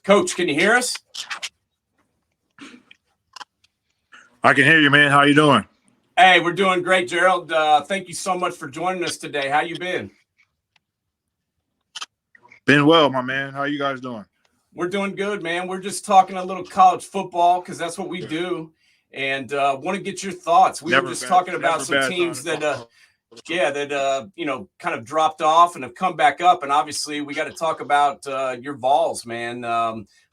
Coach, can you hear us? I can hear you, man. How you doing? Hey, we're doing great, Gerald. Thank you so much for joining us today. How you been? Been well, my man. How you guys doing? We're doing good, man. We're just talking a little college football because that's what we do, and want to get your thoughts. We were just talking about some teams that, kind of dropped off and have come back up, and obviously we got to talk about your Vols, man.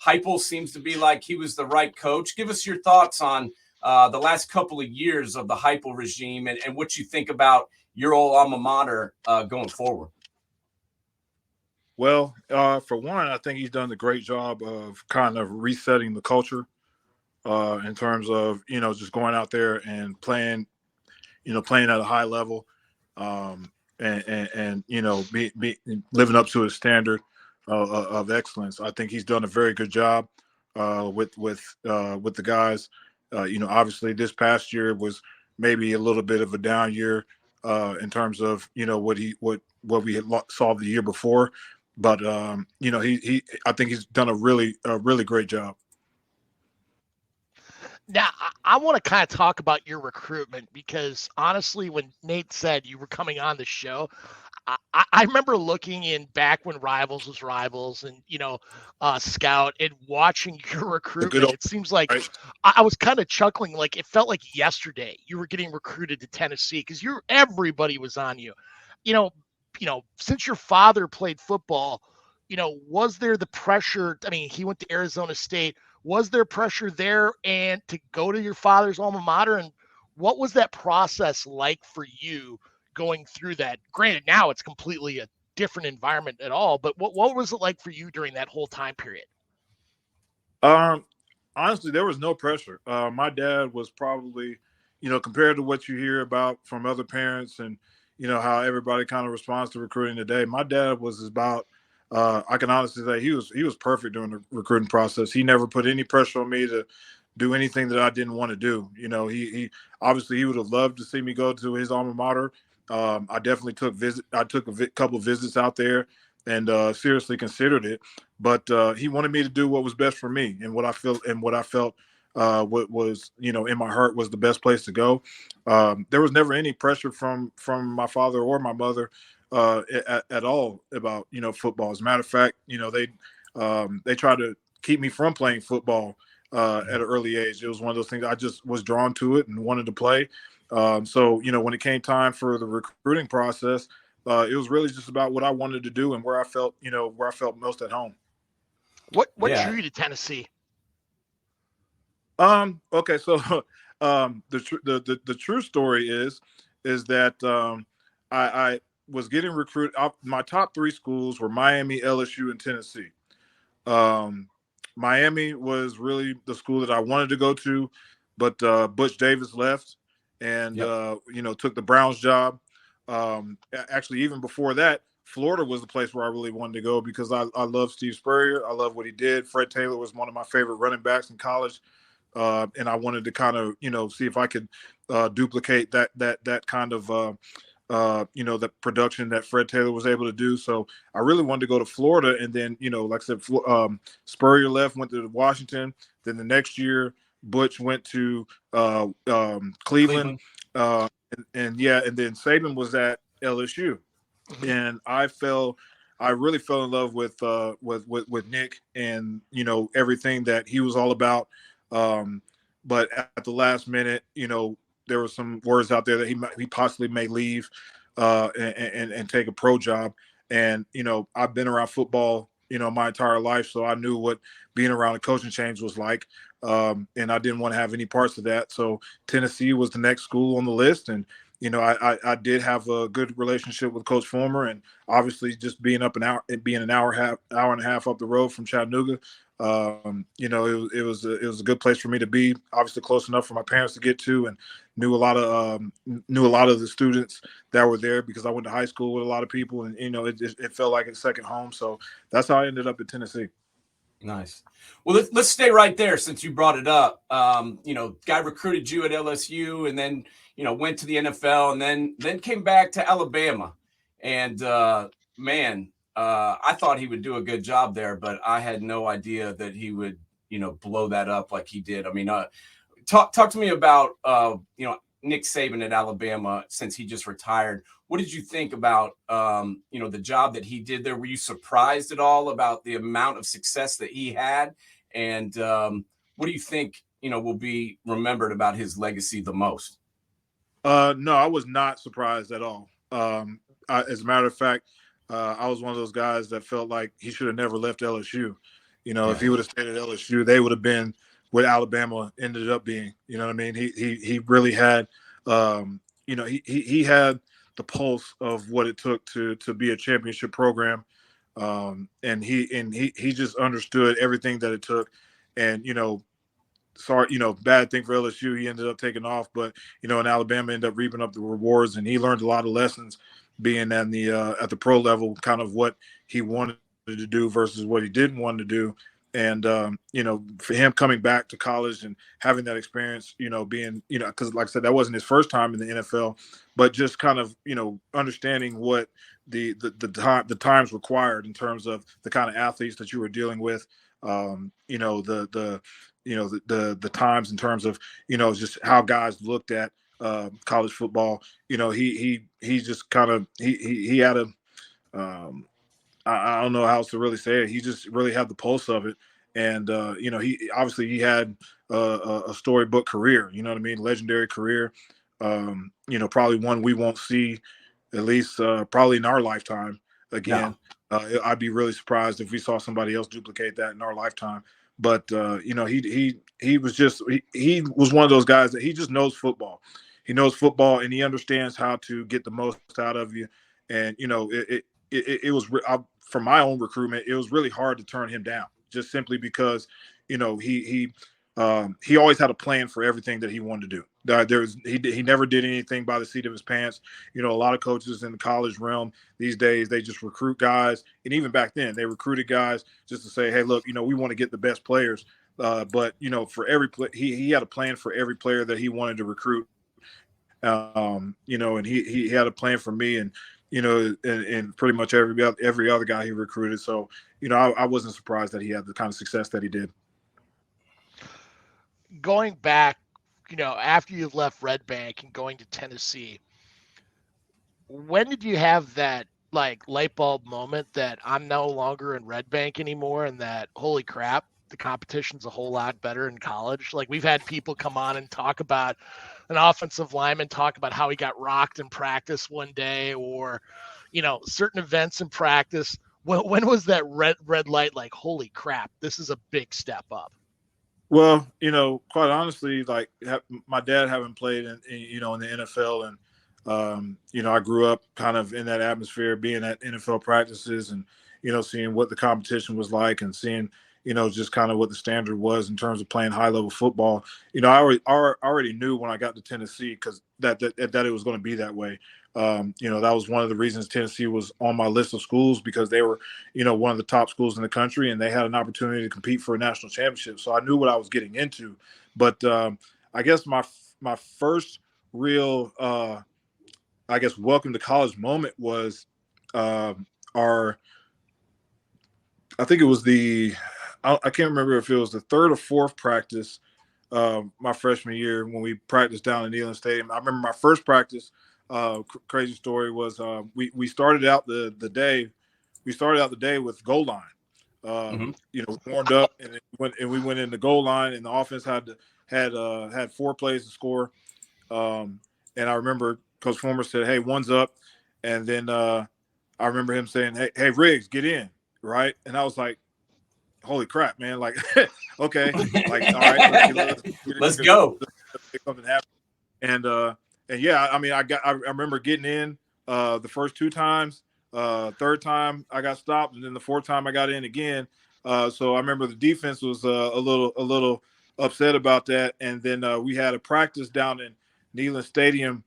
Heupel seems to be like he was the right coach. Give us your thoughts on the last couple of years of the Heupel regime and what you think about your old alma mater going forward. Well, for one, I think he's done a great job of kind of resetting the culture in terms of, just going out there and playing at a high level and living up to his standard of excellence. I think he's done a very good job with the guys. Obviously this past year was maybe a little bit of a down year in terms of, what we had saw the year before. But I think he's done a really great job. Now, I want to kind of talk about your recruitment because honestly, when Nate said you were coming on the show, I remember looking in back when Rivals was Rivals and, Scout and watching your recruitment. It seems like I was kind of chuckling, like it felt like yesterday you were getting recruited to Tennessee because everybody was on you. Since your father played football, was there the pressure? I mean, he went to Arizona State. Was there pressure there and to go to your father's alma mater? And what was that process like for you going through that? Granted, now it's completely a different environment at all, but what was it like for you during that whole time period? Honestly, there was no pressure. My dad was probably, compared to what you hear about from other parents and, how everybody kind of responds to recruiting today, my dad was about, I can honestly say he was perfect during the recruiting process. He never put any pressure on me to do anything that I didn't want to do. He obviously he would have loved to see me go to his alma mater. I definitely took a couple of visits out there and seriously considered it. But he wanted me to do what was best for me and what I felt what was, in my heart was the best place to go. There was never any pressure from my father or my mother at all about, football. As a matter of fact, they tried to keep me from playing football at an early age. It was one of those things I just was drawn to it and wanted to play. So, when it came time for the recruiting process, it was really just about what I wanted to do and where I felt most at home. What drew you to Tennessee? Okay, so the true story is that I was getting recruited. My top three schools were Miami, LSU, and Tennessee. Miami was really the school that I wanted to go to, but Butch Davis left and took the Browns job. Actually, even before that, Florida was the place where I really wanted to go because I love Steve Spurrier. I love what he did. Fred Taylor was one of my favorite running backs in college. And I wanted to kind of, see if I could duplicate that kind of, the production that Fred Taylor was able to do. So I really wanted to go to Florida. And then, like I said, Spurrier left, went to Washington. Then the next year, Butch went to Cleveland. And then Saban was at LSU. Mm-hmm. And I really fell in love with Nick and, everything that he was all about. But at the last minute, there were some words out there that he possibly may leave and take a pro job. And, I've been around football, my entire life. So I knew what being around a coaching change was like. And I didn't want to have any parts of that. So Tennessee was the next school on the list. And, I did have a good relationship with Coach Fulmer, and obviously just being an hour and a half up the road from Chattanooga, it was a good place for me to be. Obviously close enough for my parents to get to, and knew a lot of the students that were there because I went to high school with a lot of people, and it felt like a second home. So that's how I ended up at Tennessee. Nice. Well, let's stay right there since you brought it up. Guy recruited you at LSU, and then went to the NFL, and then came back to Alabama. And I thought he would do a good job there, but I had no idea that he would, blow that up like he did. I mean, talk to me about, Nick Saban at Alabama since he just retired. What did you think about, the job that he did there? Were you surprised at all about the amount of success that he had? And what do you think, will be remembered about his legacy the most? No, I was not surprised at all. As a matter of fact, I was one of those guys that felt like he should have never left LSU. If he would have stayed at LSU, they would have been what Alabama ended up being. You know what I mean? He really had, he had the pulse of what it took to be a championship program, and he just understood everything that it took, and sorry, bad thing for LSU. He ended up taking off, but in Alabama ended up reaping up the rewards, and he learned a lot of lessons being at the pro level, kind of what he wanted to do versus what he didn't want to do. And for him coming back to college and having that experience, being because like I said, that wasn't his first time in the NFL, but just kind of understanding what the times required in terms of the kind of athletes that you were dealing with, the times in terms of just how guys looked at college football. He just kind of he had a I don't know how else to really say it. He just really had the pulse of it, and he had a storybook career. You know what I mean? Legendary career. Probably one we won't see, at least probably in our lifetime again. No. I'd be really surprised if we saw somebody else duplicate that in our lifetime. But he was one of those guys that he just knows football. He knows football, and he understands how to get the most out of you. And it was for my own recruitment, it was really hard to turn him down, just simply because he always had a plan for everything that he wanted to do. He never did anything by the seat of his pants. A lot of coaches in the college realm these days, they just recruit guys, and even back then they recruited guys just to say, hey, look, we want to get the best players, but for every he had a plan for every player that he wanted to recruit. And he had a plan for me, and and pretty much every other guy he recruited. So I wasn't surprised that he had the kind of success that he did. Going back, after you left Red Bank and going to Tennessee, when did you have that like light bulb moment that I'm no longer in Red Bank anymore, and that holy crap, the competition's a whole lot better in college? Like, we've had people come on and talk about an offensive lineman talk about how he got rocked in practice one day, or certain events in practice. When was that red light like, holy crap, this is a big step up? Well, quite honestly, like my dad having played in the NFL, and I grew up kind of in that atmosphere, being at NFL practices, and seeing what the competition was like, and seeing just kind of what the standard was in terms of playing high level football. I already knew when I got to Tennessee, because that it was going to be that way. That was one of the reasons Tennessee was on my list of schools, because they were, one of the top schools in the country, and they had an opportunity to compete for a national championship. So I knew what I was getting into. But I guess my first real, welcome to college moment was I think it was I can't remember if it was the third or fourth practice my freshman year, when we practiced down in Neyland Stadium. I remember my first practice. Crazy story was we started out the day with goal line. Warmed up, and we went in the goal line, and the offense had 4 plays to score. And I remember Coach Former said, "Hey, one's up," and then I remember him saying, "Hey, Riggs, get in," right? And I was like, "Holy crap, man!" Like, okay, like, all right, let's go. Make something happen. And yeah, I mean, I remember getting in the first 2 times. Third time I got stopped, and then the 4th time I got in again. So I remember the defense was a little upset about that. And then we had a practice down in Neyland Stadium.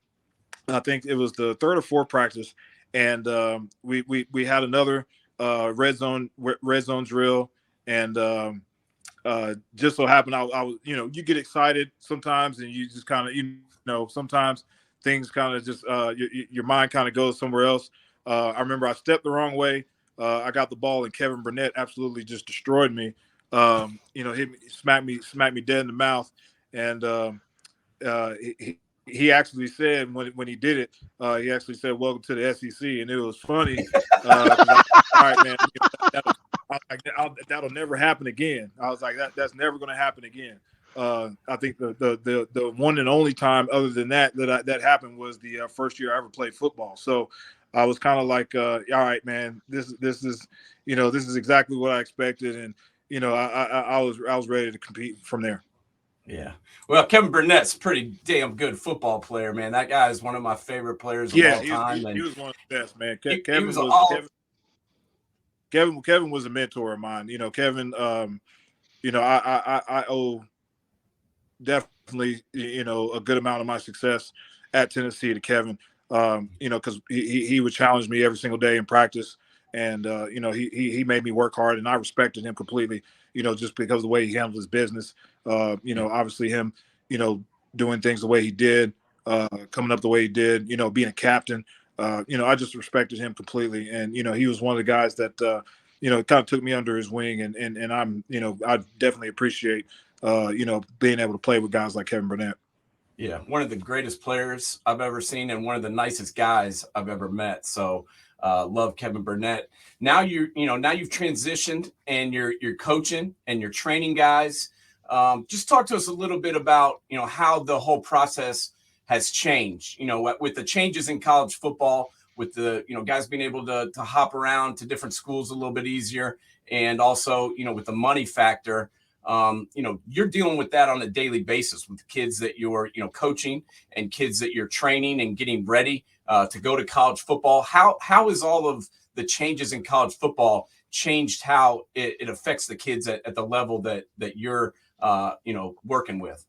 I think it was the 3rd or 4th practice, and we had another red zone drill, and just so happened I was, you get excited sometimes, and you just kind of, sometimes things kind of just your mind kind of goes somewhere else. I remember I stepped the wrong way. I got the ball, and Kevin Burnett absolutely just destroyed me. Hit me, smacked me dead in the mouth, and he actually said when he did it, he actually said, "Welcome to the SEC," and it was funny because all right, man, that'll never happen again. I was like, that's never going to happen again. I think the one and only time other than that happened was the first year I ever played football. So I was kind of like, all right, man, this is this is exactly what I expected, and I was ready to compete from there. Yeah. Well, Kevin Burnett's a pretty damn good football player, man. That guy is one of my favorite players of Yeah, all time. he And was one of the best, man. he was all Kevin was a mentor of mine. Kevin, I owe definitely, a good amount of my success at Tennessee to Kevin. Because he would challenge me every single day in practice, and he made me work hard, and I respected him completely. Just because of the way he handled his business. Obviously him, doing things the way he did, coming up the way he did. Being a captain. I just respected him completely, and he was one of the guys that kind of took me under his wing, and I'm I definitely appreciate being able to play with guys like Kevin Burnett. Yeah, one of the greatest players I've ever seen and one of the nicest guys I've ever met. So love Kevin Burnett. Now now you've transitioned and you're coaching and you're training guys. Just talk to us a little bit about how the whole process has changed. With the changes in college football, with the guys being able to hop around to different schools a little bit easier, and also with the money factor. You're dealing with that on a daily basis with kids that you're, coaching and kids that you're training and getting ready to go to college football. How is all of the changes in college football changed how it affects the kids at the level that you're, working with?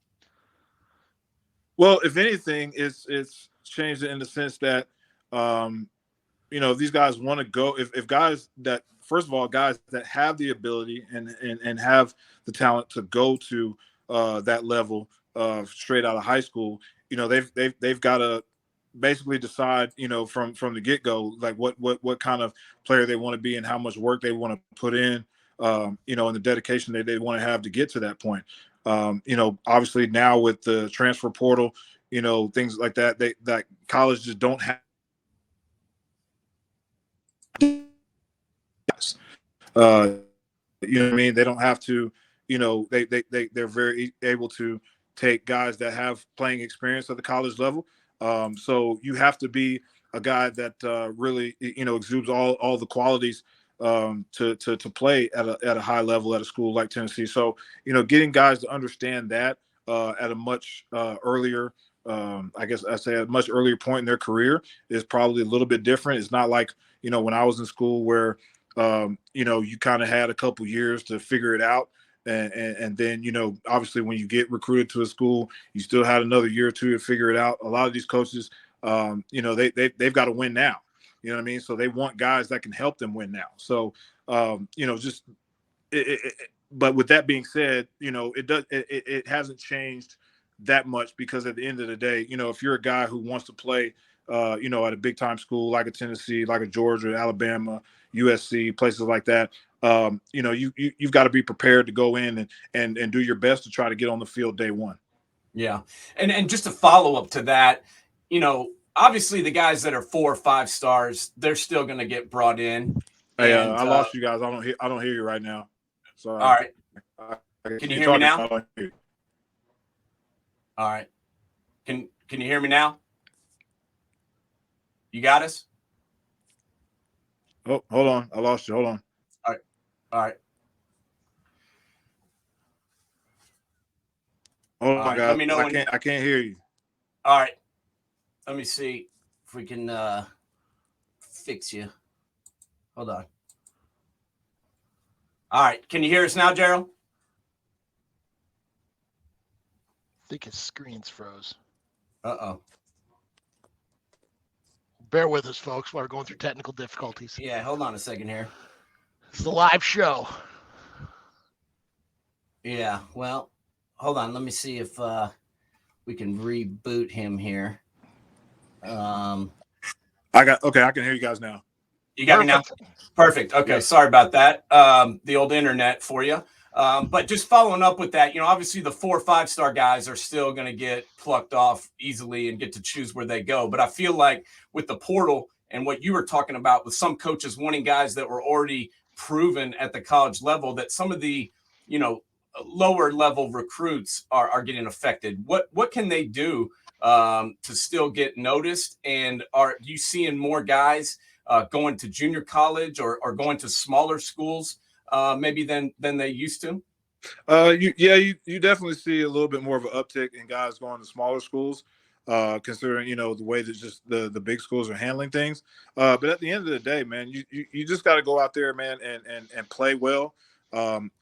Well, if anything, it's changed in the sense that, if these guys want to go, if guys that, first of all, guys that have the ability and have the talent to go to that level straight out of high school, they've got to basically decide, from the get go, like what kind of player they want to be and how much work they want to put in, and the dedication that they want to have to get to that point. Obviously now with the transfer portal, things like that, that college just don't have. What I mean? They don't have to, they're very able to take guys that have playing experience at the college level. So you have to be a guy that really, exudes all the qualities to play at a high level at a school like Tennessee. So, getting guys to understand that at a much earlier, I guess I say a much earlier point in their career is probably a little bit different. It's not like, when I was in school where, you kind of had a couple years to figure it out. And then, obviously when you get recruited to a school, you still had another year or two to figure it out. A lot of these coaches, they've got to win now. You know what I mean? So they want guys that can help them win now. So, but with that being said, it hasn't changed that much, because at the end of the day, if you're a guy who wants to play, at a big time school like a Tennessee, like a Georgia, Alabama, USC, places like that, you've got to be prepared to go in and do your best to try to get on the field day one. Yeah. And just a follow up to that, obviously the guys that are 4 or 5 stars, they're still going to get brought in. Hey, I lost you guys. I don't hear you right now. Sorry. All right. Can you hear me now? All right. Can you hear me now? You got us? Oh, hold on. I lost you. Hold on. All right. Hold on, guys. Let me know I can't hear you. All right. Let me see if we can fix you. Hold on. All right. Can you hear us now, Gerald? I think his screen's froze. Uh-oh. Bear with us, folks, while we're going through technical difficulties. Yeah, hold on a second here. It's the live show. Yeah, well, hold on. Let me see if we can reboot him here. I can hear you guys now. You got me now? Perfect. Okay. Yes. Sorry about that. The old internet for you. But just following up with that, obviously the 4 or 5-star guys are still going to get plucked off easily and get to choose where they go. But I feel like with the portal and what you were talking about with some coaches wanting guys that were already proven at the college level, that some of the, lower level recruits are getting affected. What can they do to still get noticed? And are you seeing more guys going to junior college or going to smaller schools maybe than they used to? You definitely see a little bit more of an uptick in guys going to smaller schools, considering the way that just the big schools are handling things. But at the end of the day, man, you just got to go out there, man, and play well.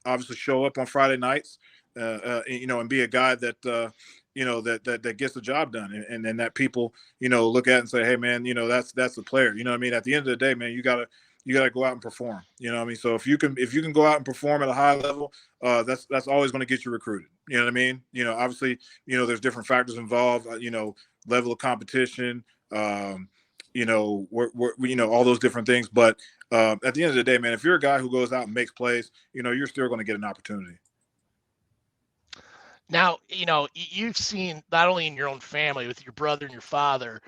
Obviously, show up on Friday nights, and be a guy that that gets the job done, and that people look at and say, hey, man, that's the player. You know what I mean? At the end of the day, man, you gotta go out and perform. You know what I mean? So if you can go out and perform at a high level, that's always going to get you recruited. You know what I mean? Obviously, there's different factors involved. Level of competition. All those different things. But at the end of the day, man, if you're a guy who goes out and makes plays, you're still going to get an opportunity. Now, you've seen not only in your own family with your brother and your father,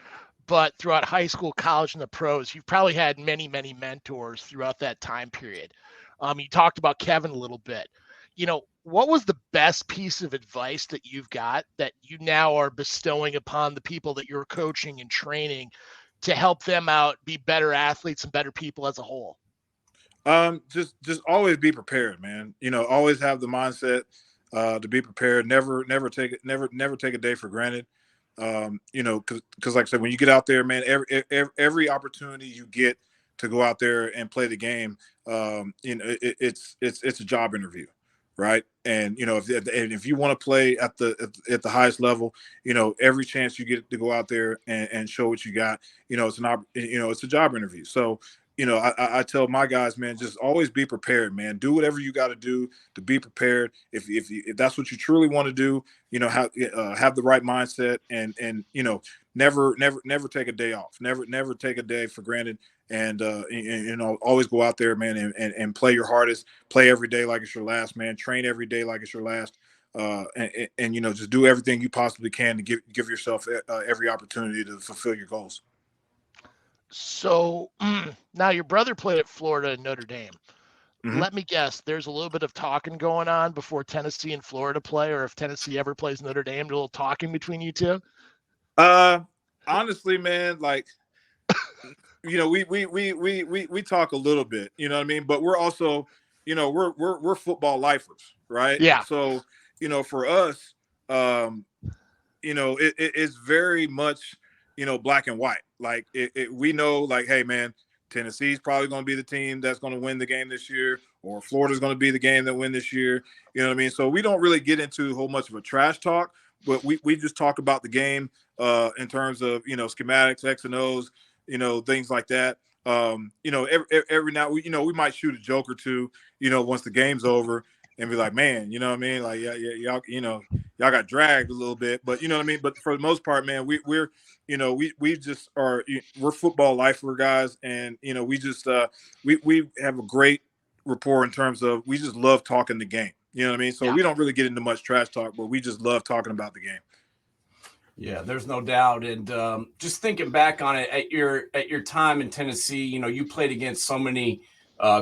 but throughout high school, college, and the pros, you've probably had many, many mentors throughout that time period. You talked about Kevin a little bit. What was the best piece of advice that you've got that you now are bestowing upon the people that you're coaching and training to help them out, be better athletes and better people as a whole? Just always be prepared, man. Always have the mindset to be prepared. Never take a day for granted. Because like I said, when you get out there, man, every opportunity you get to go out there and play the game, it's a job interview, right? And if you want to play at the highest level, every chance you get to go out there and show what you got, it's a job interview. So I tell my guys, man, just always be prepared, man. Do whatever you got to do to be prepared. If that's what you truly want to do, have the right mindset and never take a day off. Never take a day for granted. And always go out there, man, and play your hardest. Play every day like it's your last, man. Train every day like it's your last. And just do everything you possibly can to give yourself every opportunity to fulfill your goals. So now your brother played at Florida and Notre Dame. Mm-hmm. Let me guess, there's a little bit of talking going on before Tennessee and Florida play, or if Tennessee ever plays Notre Dame, a little talking between you two? Honestly, man, like, we talk a little bit, you know what I mean? But we're also, we're football lifers, right? Yeah. So, for us, it's very much, black and white. Like we know, like, hey, man, Tennessee's probably going to be the team that's going to win the game this year, or Florida's going to be the game that win this year. You know what I mean? So we don't really get into a whole much of a trash talk, but we just talk about the game in terms of, schematics, X and O's, things like that. Every now, we might shoot a joke or two, once the game's over and be like, man, you know what I mean? Like, yeah, y'all, y'all got dragged a little bit, but you know what I mean? But for the most part, man, we're we just are, we're football lifer guys. And, we just, we have a great rapport in terms of, we just love talking the game. You know what I mean? So we don't really get into much trash talk, but we just love talking about the game. Yeah, there's no doubt. And just thinking back on it, at your time in Tennessee, you played against so many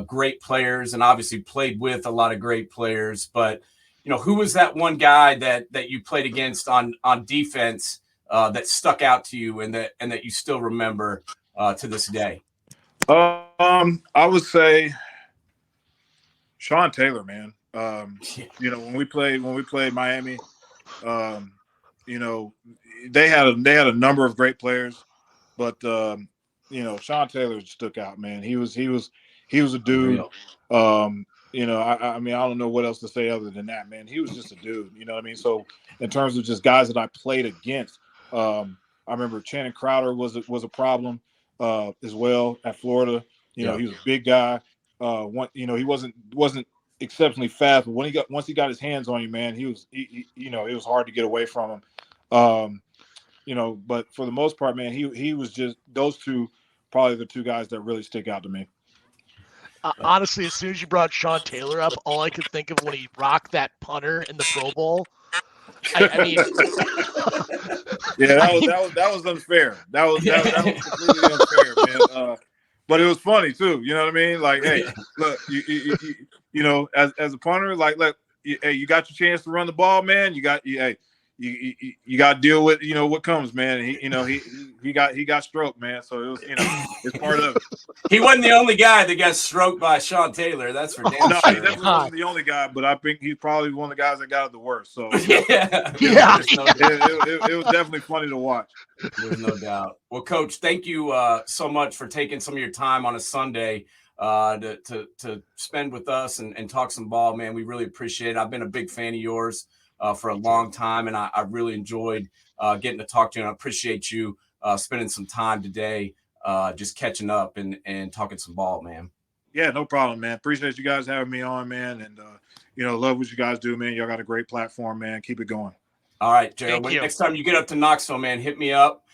great players and obviously played with a lot of great players. But, who was that one guy that you played against on defense that stuck out to you and that you still remember to this day? I would say Sean Taylor, man. When we played Miami, they had a number of great players, but Sean Taylor stuck out, man. He was a dude. I mean, I don't know what else to say other than that, man. He was just a dude, you know what I mean? So in terms of just guys that I played against, I remember Channing Crowder was a problem as well at Florida. He was a big guy. He wasn't exceptionally fast, but once he got his hands on you, man, it was hard to get away from him. But for the most part, man, he was just, those two probably the two guys that really stick out to me. Honestly, as soon as you brought Sean Taylor up, all I could think of when he rocked that punter in the Pro Bowl. I mean, yeah, that was unfair. That was completely unfair, man. But it was funny too. You know what I mean? Like, hey, look, you know, as a punter, like, look, hey, you got your chance to run the ball, man. You got you got to deal with, you know, what comes, man. And he got stroked, man. So it was, you know, it's part of it. He wasn't the only guy that got stroked by Sean Taylor. That's for damn No, sure. he definitely wasn't the only guy, but I think he's probably one of the guys that got it the worst. So yeah. it was definitely funny to watch. There's no doubt. Well, Coach, thank you so much for taking some of your time on a Sunday to spend with us and talk some ball, man. We really appreciate it. I've been a big fan of yours for a long time, and I really enjoyed getting to talk to you, and I appreciate you spending some time today just catching up and talking some ball, man. Yeah, no problem, man. Appreciate you guys having me on, man. And, you know, love what you guys do, man. Y'all got a great platform, man. Keep it going. All right, Gerald. Next time you get up to Knoxville, man, hit me up.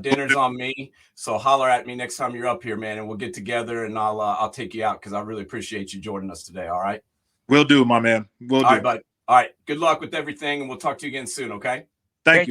Dinner's on me. So holler at me next time you're up here, man, and we'll get together and I'll take you out because I really appreciate you joining us today. All right. Will do, my man. Will do. All right, bud. All right. Good luck with everything, and we'll talk to you again soon, okay? Thank you.